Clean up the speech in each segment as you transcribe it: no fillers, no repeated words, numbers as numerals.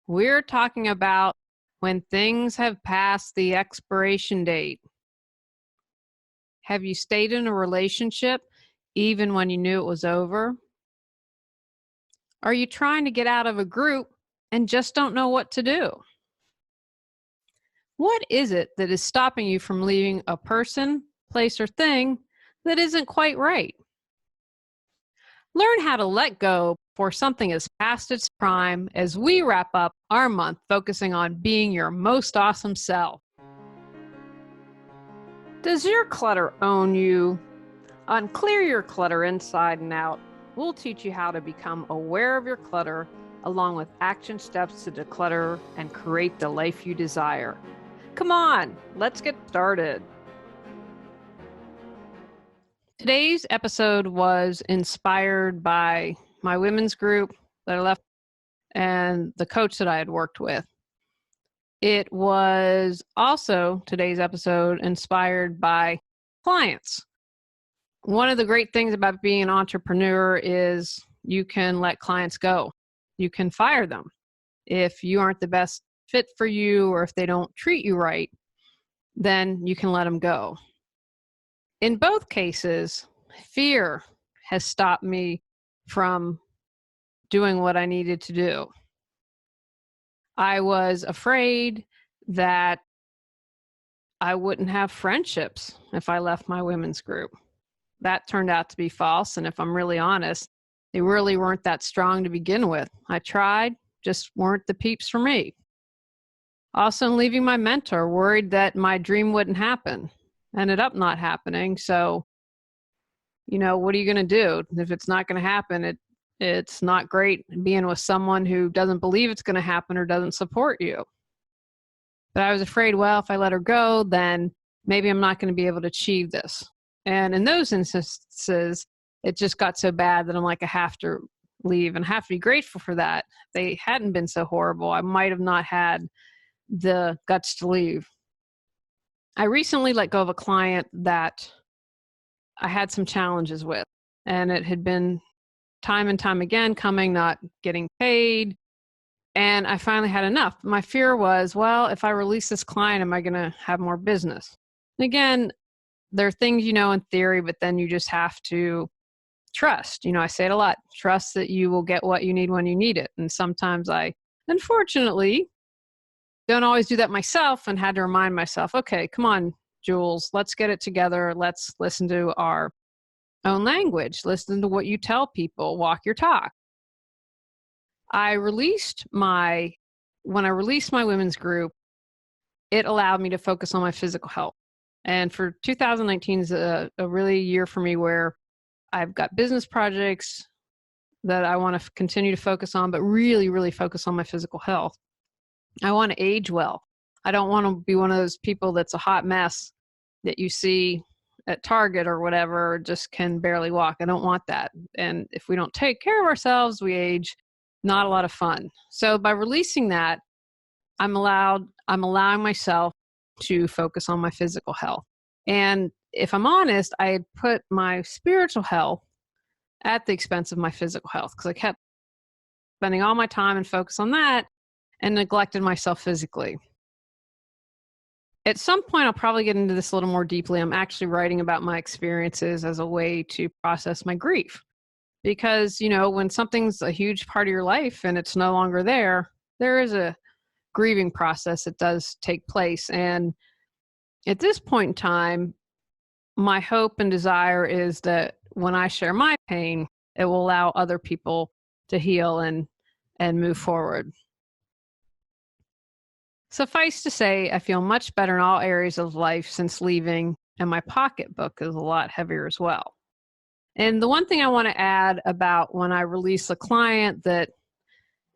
We're talking about when things have passed the expiration date. Have you stayed in a relationship even when you knew it was over? Are you trying to get out of a group and just don't know what to do? What is it that is stopping you from leaving a person, place, or thing that isn't quite right? Learn how to let go before something is past its prime as we wrap up our month focusing on being your most awesome self. Does your clutter own you? On Clear Your Clutter Inside and Out, we'll teach you how to become aware of your clutter along with action steps to declutter and create the life you desire. Come on, let's get started. Today's episode was inspired by my women's group that I left and the coach that I had worked with. It was also, today's episode, inspired by clients. One of the great things about being an entrepreneur is you can let clients go. You can fire them if you aren't the best fit for you, or if they don't treat you right, then you can let them go. In both cases, fear has stopped me from doing what I needed to do. I was afraid that I wouldn't have friendships if I left my women's group. That turned out to be false, and if I'm really honest, they really weren't that strong to begin with. I tried, just weren't the peeps for me. Also, in leaving my mentor, worried that my dream wouldn't happen. Ended up not happening. So, what are you going to do? If it's not going to happen, it's not great being with someone who doesn't believe it's going to happen or doesn't support you. But I was afraid, well, if I let her go, then maybe I'm not going to be able to achieve this. And in those instances, it just got so bad that I'm like, I have to leave, and I have to be grateful for that. If they hadn't been so horrible, I might have not had the guts to leave. I recently let go of a client that I had some challenges with, and it had been time and time again coming, not getting paid. And I finally had enough. My fear was, well, if I release this client, am I going to have more business? And again, there are things in theory, but then you just have to trust. I say it a lot, trust that you will get what you need when you need it. And sometimes I, unfortunately, don't always do that myself, and had to remind myself, okay, come on, Jules, let's get it together. Let's listen to our own language. Listen to what you tell people. Walk your talk. When I released my women's group, it allowed me to focus on my physical health. And for 2019 is a really year for me where I've got business projects that I want to continue to focus on, but really, really focus on my physical health. I want to age well. I don't want to be one of those people that's a hot mess that you see at Target or whatever, just can barely walk. I don't want that. And if we don't take care of ourselves, we age. Not a lot of fun. So by releasing that, I'm allowing myself to focus on my physical health. And if I'm honest, I had put my spiritual health at the expense of my physical health, because I kept spending all my time and focus on that and neglected myself physically. At some point, I'll probably get into this a little more deeply. I'm actually writing about my experiences as a way to process my grief. Because, when something's a huge part of your life and it's no longer there, there is a grieving process that does take place. And at this point in time, my hope and desire is that when I share my pain, it will allow other people to heal and move forward. Suffice to say, I feel much better in all areas of life since leaving, and my pocketbook is a lot heavier as well. And the one thing I want to add about when I released a client, that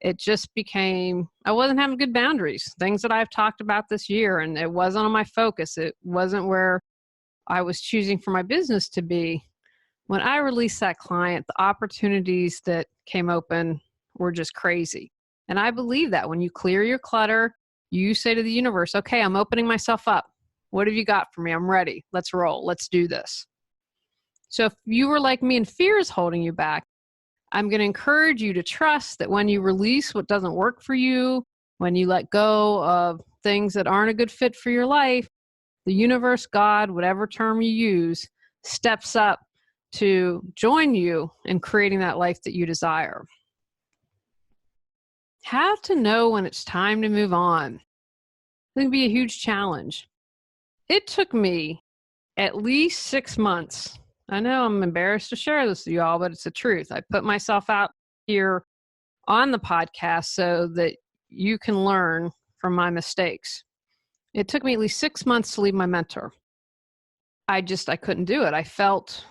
it just became, I wasn't having good boundaries, things that I've talked about this year, and it wasn't on my focus. It wasn't where I was choosing for my business to be. When I released that client, the opportunities that came open were just crazy. And I believe that when you clear your clutter, you say to the universe, okay, I'm opening myself up. What have you got for me? I'm ready. Let's roll. Let's do this. So if you were like me and fear is holding you back, I'm going to encourage you to trust that when you release what doesn't work for you, When you let go of things that aren't a good fit for your life, the universe, God, whatever term you use, steps up to join you in creating that life that you desire. How to know when it's time to move on. It can be a huge challenge. It took me at least 6 months. I know I'm embarrassed to share this with you all, but it's the truth. I put myself out here on the podcast so that you can learn from my mistakes. It took me at least 6 months to leave my mentor. I couldn't do it. I felt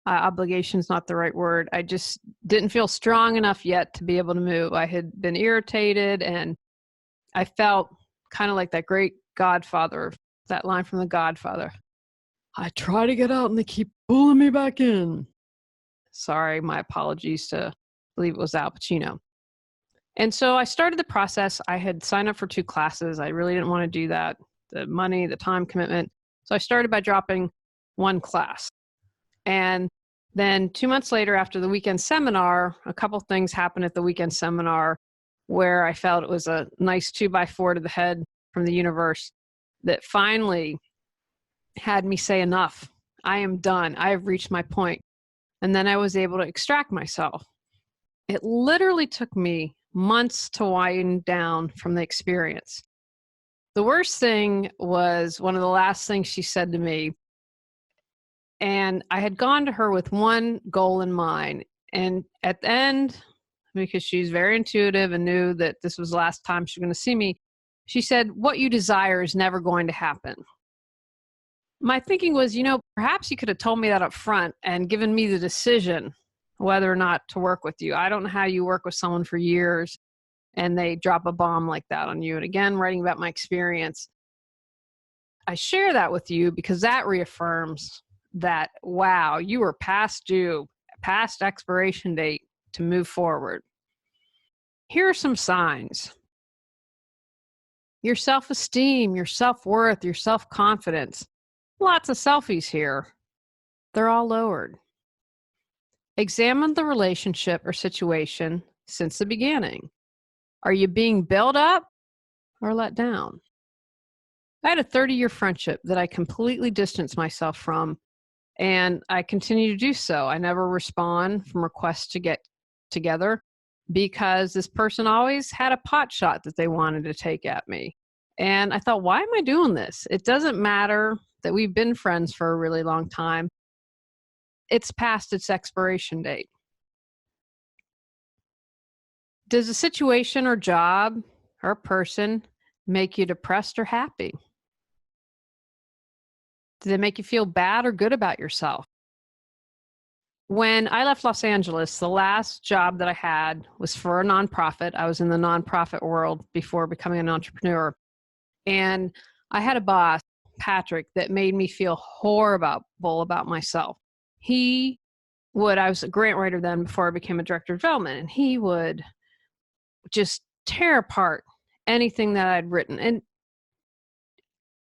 obligation is not the right word. I just didn't feel strong enough yet to be able to move. I had been irritated, and I felt kind of like that great Godfather, that line from The Godfather. I try to get out and they keep pulling me back in. Sorry, my apologies to, I believe it was Al Pacino. And so I started the process. I had signed up for 2 classes. I really didn't want to do that. The money, the time commitment. So I started by dropping 1 class. And then 2 months later, after the weekend seminar, a couple things happened at the weekend seminar where I felt it was a nice 2x4 to the head from the universe that finally had me say, enough. I am done. I have reached my point. And then I was able to extract myself. It literally took me months to wind down from the experience. The worst thing was one of the last things she said to me. And I had gone to her with one goal in mind. And at the end, because she's very intuitive and knew that this was the last time she was going to see me, she said, what you desire is never going to happen. My thinking was, perhaps you could have told me that up front and given me the decision whether or not to work with you. I don't know how you work with someone for years and they drop a bomb like that on you. And again, writing about my experience, I share that with you because that reaffirms that, wow, you were past due, past expiration date to move forward. Here are some signs. Your self-esteem, your self-worth, your self-confidence. Lots of selfies here. They're all lowered. Examine the relationship or situation since the beginning. Are you being built up or let down? I had a 30-year friendship that I completely distanced myself from, and I continue to do so. I never respond from requests to get together because this person always had a pot shot that they wanted to take at me. And I thought, why am I doing this? It doesn't matter that we've been friends for a really long time. It's past its expiration date. Does a situation or job or person make you depressed or happy? Do they make you feel bad or good about yourself? When I left Los Angeles, the last job that I had was for a nonprofit. I was in the nonprofit world before becoming an entrepreneur. And I had a boss, Patrick, that made me feel horrible about myself. I was a grant writer then before I became a director of development, and he would just tear apart anything that I'd written. And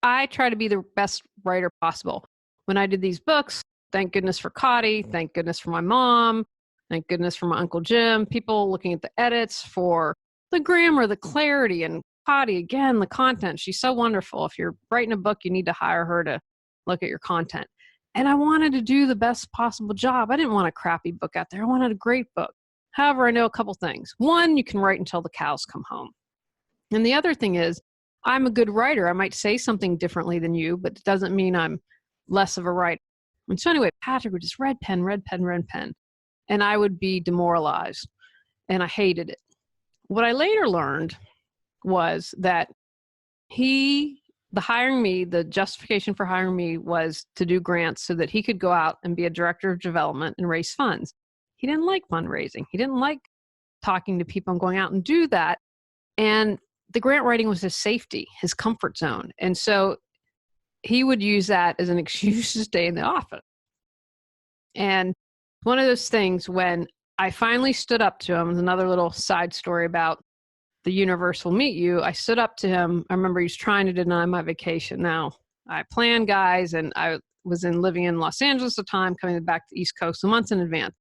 I try to be the best writer possible. When I did these books, thank goodness for Cotty, thank goodness for my mom, thank goodness for my Uncle Jim, people looking at the edits for the grammar, the clarity, and Cotty, again, the content. She's so wonderful. If you're writing a book, you need to hire her to look at your content. And I wanted to do the best possible job. I didn't want a crappy book out there. I wanted a great book. However, I know a couple things. One, you can write until the cows come home. And the other thing is, I'm a good writer. I might say something differently than you, but it doesn't mean I'm less of a writer. And so anyway, Patrick would just red pen. And I would be demoralized. And I hated it. What I later learned was that the justification for hiring me was to do grants so that he could go out and be a director of development and raise funds. He didn't like fundraising. He didn't like talking to people and going out and do that. And the grant writing was his safety, his comfort zone. And so he would use that as an excuse to stay in the office. And one of those things, when I finally stood up to him, another little side story about the universe will meet you. I stood up to him. I remember he was trying to deny my vacation. Now, I planned, guys, and I was living in Los Angeles at the time, coming back to the East Coast months in advance.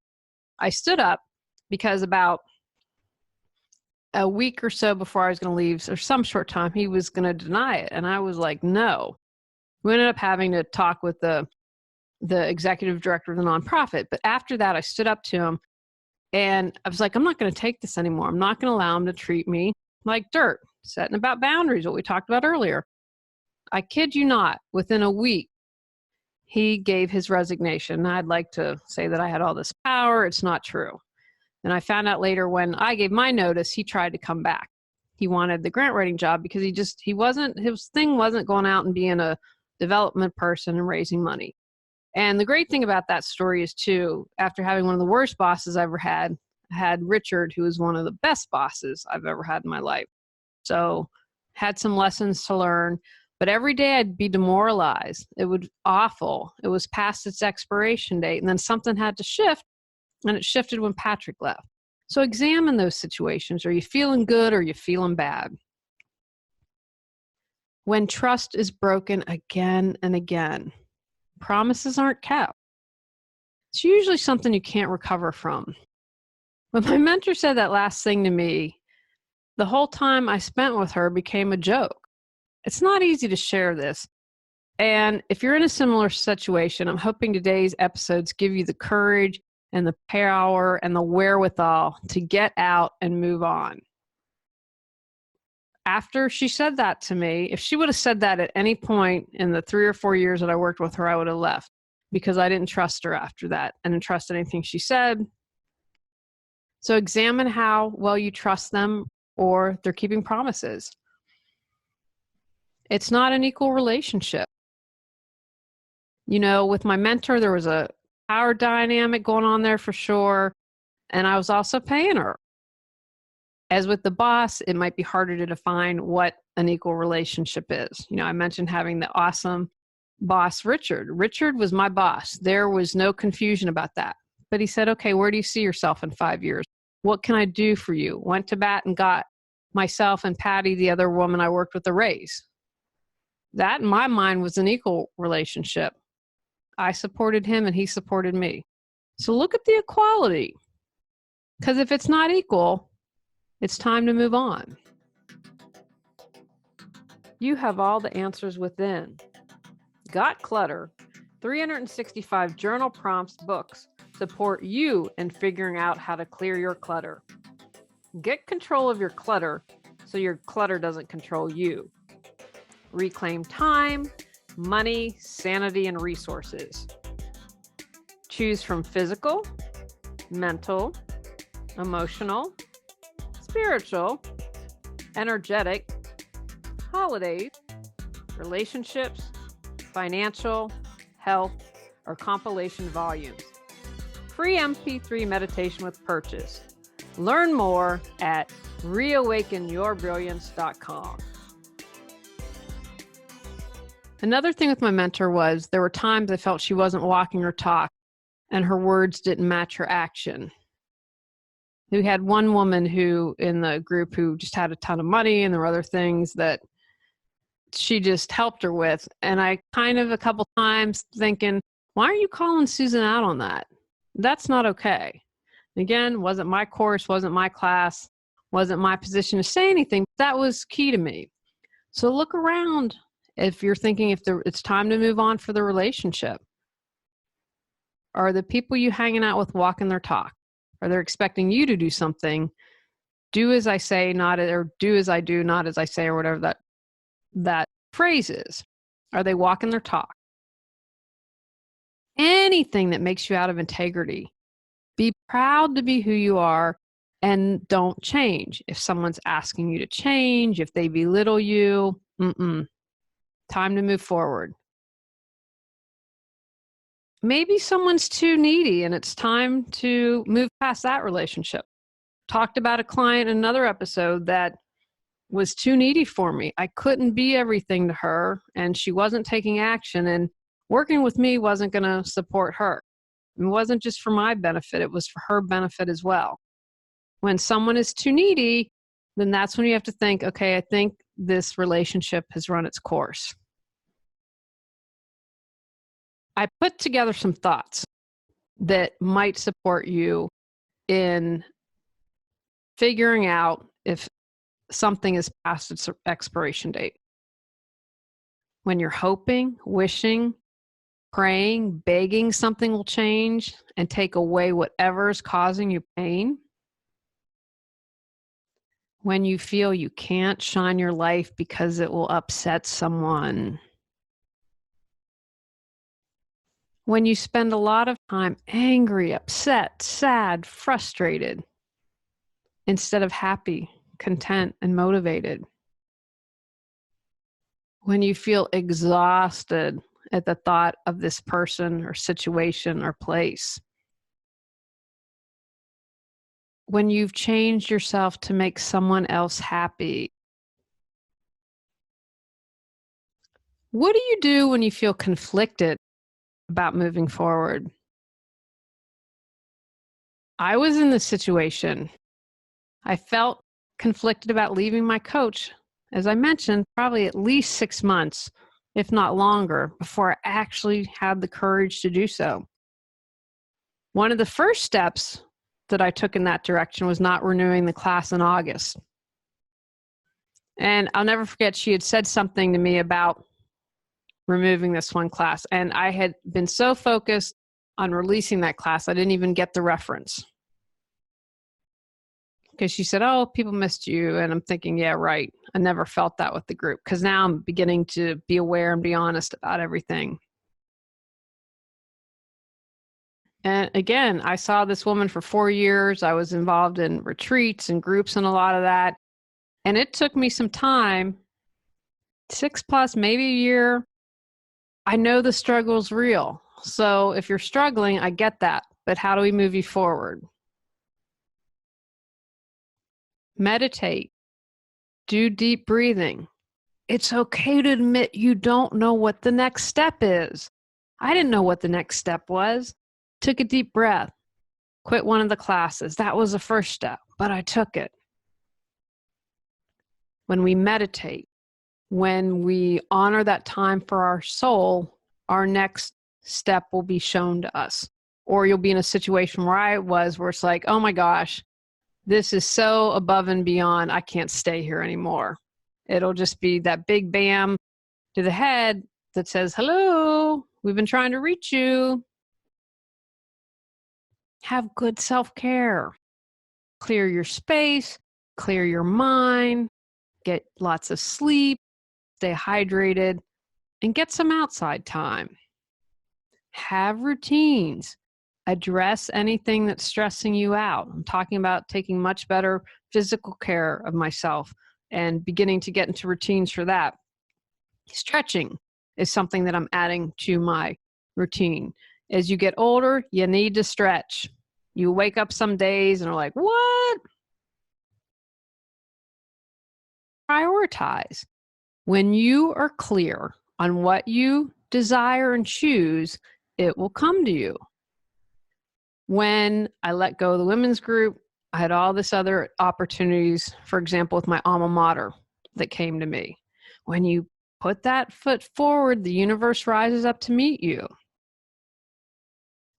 I stood up because about a week or so before I was going to leave, or some short time, he was going to deny it. And I was like, no. We ended up having to talk with the executive director of the nonprofit. But after that, I stood up to him and I was like, I'm not going to take this anymore. I'm not going to allow him to treat me like dirt, setting about boundaries, what we talked about earlier. I kid you not, within a week, he gave his resignation. I'd like to say that I had all this power. It's not true. And I found out later when I gave my notice, he tried to come back. He wanted the grant writing job because his thing wasn't going out and being a development person and raising money. And the great thing about that story is too, after having one of the worst bosses I ever had, I had Richard, who was one of the best bosses I've ever had in my life. So had some lessons to learn, but every day I'd be demoralized. It was awful. It was past its expiration date. And then something had to shift, and it shifted when Patrick left. So examine those situations. Are you feeling good or are you feeling bad? When trust is broken again and again, promises aren't kept. It's usually something you can't recover from. When my mentor said that last thing to me, the whole time I spent with her became a joke. It's not easy to share this. And if you're in a similar situation, I'm hoping today's episodes give you the courage and the power and the wherewithal to get out and move on. After she said that to me, if she would have said that at any point in the 3 or 4 years that I worked with her, I would have left because I didn't trust her after that. I didn't trust anything she said. So examine how well you trust them or they're keeping promises. It's not an equal relationship. You know, with my mentor, there was a power dynamic going on there for sure. And I was also paying her. As with the boss, it might be harder to define what an equal relationship is. You know, I mentioned having the awesome boss, Richard. Richard was my boss. There was no confusion about that. But he said, okay, where do you see yourself in 5 years? What can I do for you? Went to bat and got myself and Patty, the other woman I worked with, a raise. That, in my mind, was an equal relationship. I supported him and he supported me. So look at the equality. Because if it's not equal, it's time to move on. You have all the answers within. Got Clutter, 365 journal prompts books support you in figuring out how to clear your clutter. Get control of your clutter so your clutter doesn't control you. Reclaim time, money, sanity, and resources. Choose from physical, mental, emotional, spiritual, energetic, holidays, relationships, financial, health, or compilation volumes. Free MP3 meditation with purchase. Learn more at reawakenyourbrilliance.com. Another thing with my mentor was there were times I felt she wasn't walking her talk and her words didn't match her action. We had one woman who in the group who just had a ton of money, and there were other things that she just helped her with. And I kind of a couple times thinking, why are you calling Susan out on that? That's not okay. Again, wasn't my course, wasn't my class, wasn't my position to say anything. That was key to me. So look around if you're thinking it's time to move on for the relationship. Are the people you hanging out with walking their talk? Are they expecting you to do something? Do as I say, not or do as I do, not as I say, or whatever that phrase is. Are they walking their talk? Anything that makes you out of integrity. Be proud to be who you are and don't change. If someone's asking you to change, if they belittle you, time to move forward. Maybe someone's too needy and it's time to move past that relationship. Talked about a client in another episode that was too needy for me. I couldn't be everything to her and she wasn't taking action, and working with me wasn't going to support her. It wasn't just for my benefit, it was for her benefit as well. When someone is too needy, then that's when you have to think, okay, I think this relationship has run its course. I put together some thoughts that might support you in figuring out if something is past its expiration date. When you're hoping, wishing, praying, begging something will change and take away whatever is causing you pain. When you feel you can't shine your life because it will upset someone. When you spend a lot of time angry, upset, sad, frustrated, instead of happy, content, and motivated. When you feel exhausted at the thought of this person or situation or place. When you've changed yourself to make someone else happy. What do you do when you feel conflicted about moving forward? I was in this situation. I felt conflicted about leaving my coach, as I mentioned, probably at least 6 months, if not longer, before I actually had the courage to do so. One of the first steps that I took in that direction was not renewing the class in August. And I'll never forget, she had said something to me about removing this one class. And I had been so focused on releasing that class, I didn't even get the reference. Because she said, oh, people missed you. And I'm thinking, yeah, right. I never felt that with the group, because now I'm beginning to be aware and be honest about everything. And again, I saw this woman for 4 years. I was involved in retreats and groups and a lot of that. And it took me some time, 6+, maybe a year. I know the struggle's real. So if you're struggling, I get that. But how do we move you forward? Meditate. Do deep breathing. It's okay to admit you don't know what the next step is. I didn't know what the next step was. Took a deep breath. Quit one of the classes. That was the first step, but I took it. When we meditate, when we honor that time for our soul, our next step will be shown to us. Or you'll be in a situation where I was, where it's like, oh my gosh, this is so above and beyond, I can't stay here anymore. It'll just be that big bam to the head that says, hello, we've been trying to reach you. Have good self-care. Clear your space, clear your mind, get lots of sleep, stay hydrated, and get some outside time. Have routines. Address anything that's stressing you out. I'm talking about taking much better physical care of myself and beginning to get into routines for that. Stretching is something that I'm adding to my routine. As you get older, you need to stretch. You wake up some days and are like, what? Prioritize. When you are clear on what you desire and choose, it will come to you. When I let go of the women's group, I had all this other opportunities, for example, with my alma mater that came to me. When you put that foot forward, the universe rises up to meet you.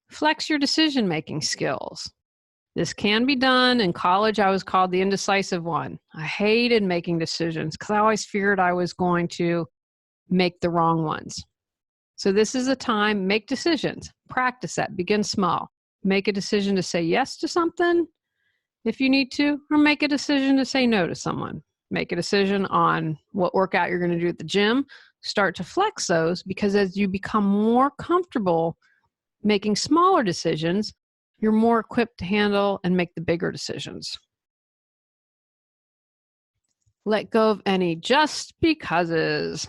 Flex your decision-making skills. This can be done. In college, I was called the indecisive one. I hated making decisions because I always feared I was going to make the wrong ones. So this is a time, make decisions. Practice that. Begin small. Make a decision to say yes to something if you need to, or make a decision to say no to someone. Make a decision on what workout you're going to do at the gym. Start to flex those, because as you become more comfortable making smaller decisions, you're more equipped to handle and make the bigger decisions. Let go of any just becauses.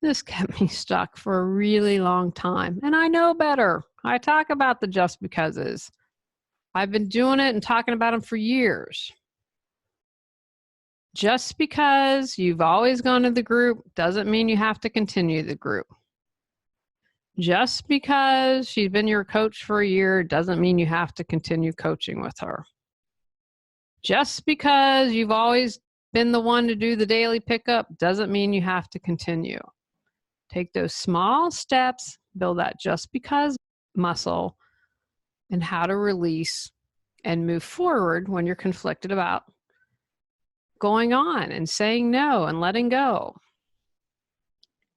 This kept me stuck for a really long time, and I know better. I talk about the just becauses. I've been doing it and talking about them for years. Just because you've always gone to the group doesn't mean you have to continue the group. Just because she's been your coach for a year doesn't mean you have to continue coaching with her. Just because you've always been the one to do the daily pickup doesn't mean you have to continue. Take those small steps, build that just because muscle, and how to release and move forward when you're conflicted about going on and saying no and letting go.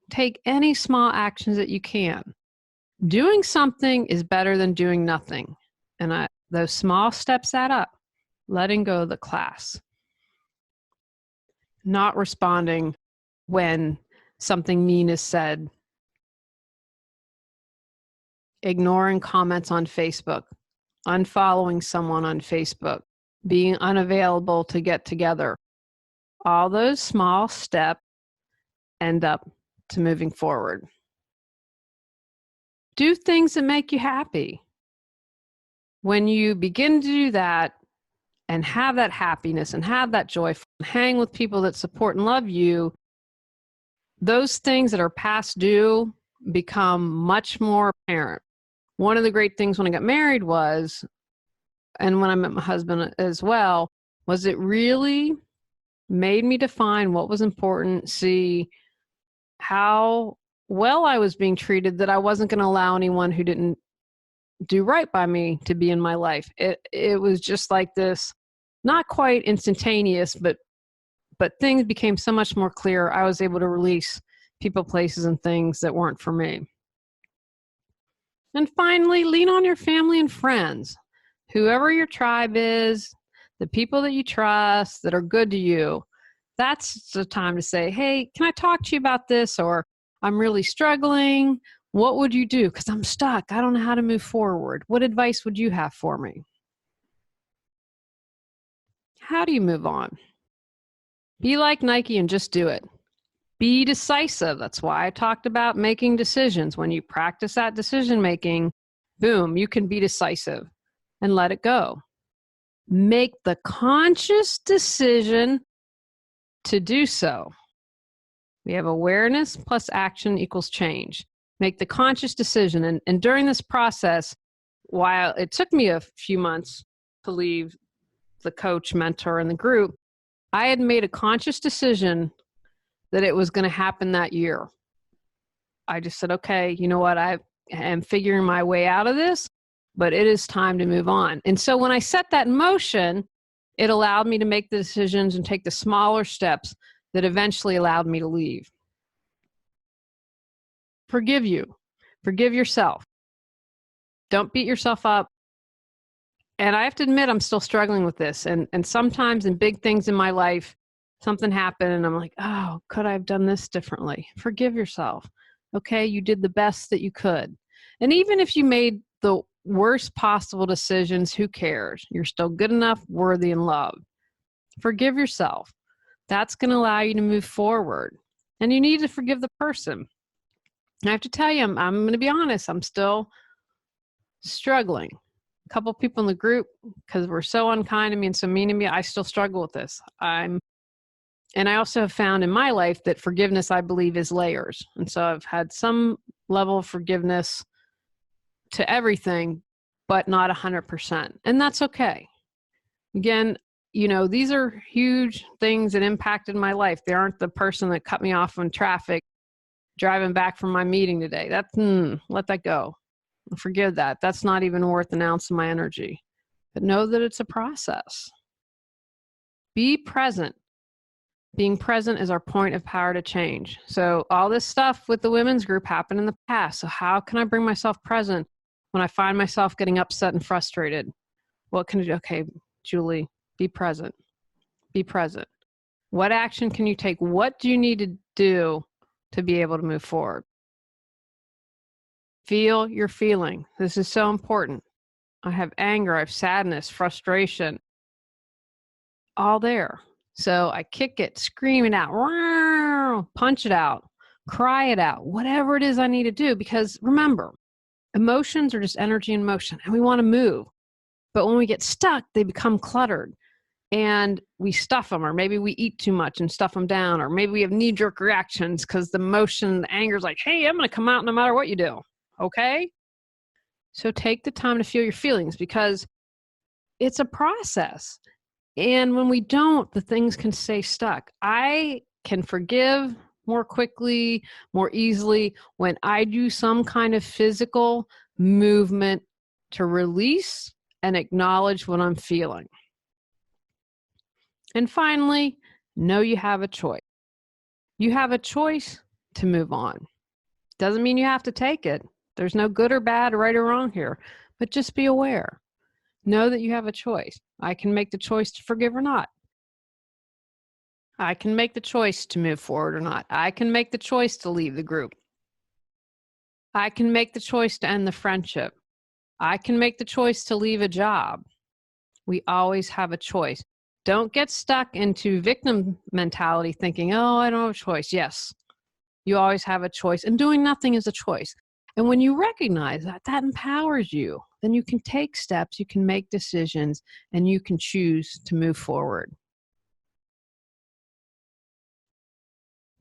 Take any small actions that you can. Doing something is better than doing nothing. And those small steps add up. Letting go of the class. Not responding when something mean is said. Ignoring comments on Facebook. Unfollowing someone on Facebook. Being unavailable to get together. All those small steps end up to moving forward. Do things that make you happy. When you begin to do that and have that happiness and have that joy, hang with people that support and love you, those things that are past due become much more apparent. One of the great things when I got married was, and when I met my husband as well, was it really made me define what was important, see how well I was being treated, that I wasn't going to allow anyone who didn't do right by me to be in my life. It was just like this, not quite instantaneous, but things became so much more clear. I was able to release people, places, and things that weren't for me. And finally, lean on your family and friends. Whoever your tribe is, the people that you trust that are good to you, that's the time to say, hey, can I talk to you about this? Or I'm really struggling. What would you do? Because I'm stuck. I don't know how to move forward. What advice would you have for me? How do you move on? Be like Nike and just do it. Be decisive. That's why I talked about making decisions. When you practice that decision making, boom, you can be decisive and let it go. Make the conscious decision to do so. We have awareness plus action equals change. Make the conscious decision. And during this process, while it took me a few months to leave the coach, mentor, and the group, I had made a conscious decision that it was going to happen that year. I just said, okay, you know what? I am figuring my way out of this, but it is time to move on. And so when I set that in motion, it allowed me to make the decisions and take the smaller steps that eventually allowed me to leave. Forgive you. Forgive yourself. Don't beat yourself up. And I have to admit, I'm still struggling with this. And sometimes in big things in my life, something happened and I'm like, oh, could I have done this differently? Forgive yourself. Okay, you did the best that you could. And even if you made the worst possible decisions, who cares? You're still good enough, worthy, and loved. Forgive yourself. That's going to allow you to move forward. And you need to forgive the person. I have to tell you, I'm going to be honest, I'm still struggling. A couple of people in the group, because we're so unkind to me and so mean to me, I still struggle with this. And I also have found in my life that forgiveness, I believe, is layers. And so I've had some level of forgiveness to everything, but not 100%. And that's okay. Again, these are huge things that impacted my life. They aren't the person that cut me off in traffic driving back from my meeting today. Let that go. Forgive that. That's not even worth an ounce of my energy. But know that it's a process. Be present. Being present is our point of power to change. So all this stuff with the women's group happened in the past. So how can I bring myself present when I find myself getting upset and frustrated? What can I do? Okay, Julie, be present. Be present. What action can you take? What do you need to do to be able to move forward? Feel your feeling. This is so important. I have anger, I have sadness, frustration, all there. So I kick it, scream it out, punch it out, cry it out, whatever it is I need to do. Because remember, emotions are just energy in motion and we want to move. But when we get stuck, they become cluttered and we stuff them, or maybe we eat too much and stuff them down, or maybe we have knee-jerk reactions because the emotion, the anger is like, hey, I'm going to come out no matter what you do. Okay? So take the time to feel your feelings because it's a process. And when we don't, the things can stay stuck. I can forgive more quickly, more easily when I do some kind of physical movement to release and acknowledge what I'm feeling. And finally, know you have a choice. You have a choice to move on. Doesn't mean you have to take it. There's no good or bad, right or wrong here, but just be aware. Know that you have a choice. I can make the choice to forgive or not. I can make the choice to move forward or not. I can make the choice to leave the group. I can make the choice to end the friendship. I can make the choice to leave a job. We always have a choice. Don't get stuck into victim mentality thinking, oh, I don't have a choice. Yes, you always have a choice, and doing nothing is a choice. And when you recognize that, that empowers you. Then you can take steps, you can make decisions, and you can choose to move forward.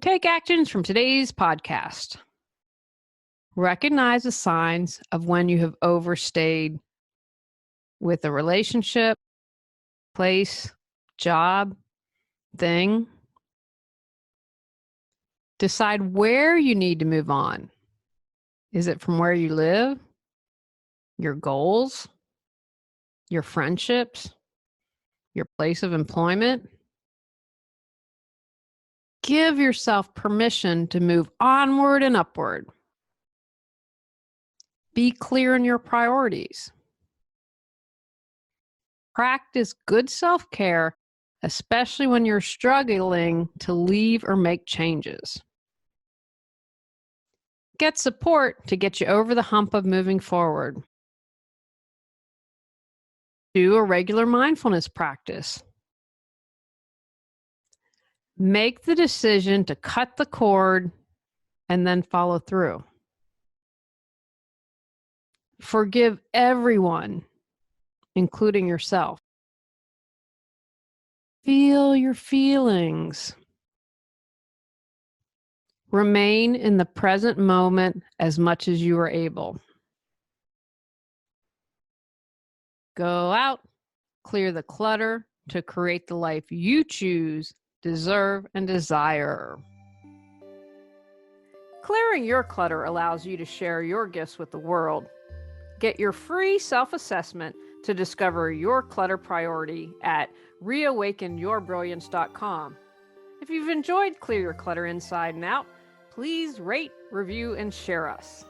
Take actions from today's podcast. Recognize the signs of when you have overstayed with a relationship, place, job, thing. Decide where you need to move on. Is it from where you live, your goals, your friendships, your place of employment? Give yourself permission to move onward and upward. Be clear in your priorities. Practice good self-care, especially when you're struggling to leave or make changes. Get support to get you over the hump of moving forward. Do a regular mindfulness practice. Make the decision to cut the cord and then follow through. Forgive everyone, including yourself. Feel your feelings. Remain in the present moment as much as you are able. Go out, clear the clutter to create the life you choose, deserve, and desire. Clearing your clutter allows you to share your gifts with the world. Get your free self-assessment to discover your clutter priority at reawakenyourbrilliance.com. If you've enjoyed Clear Your Clutter Inside and Out, please rate, review, and share us.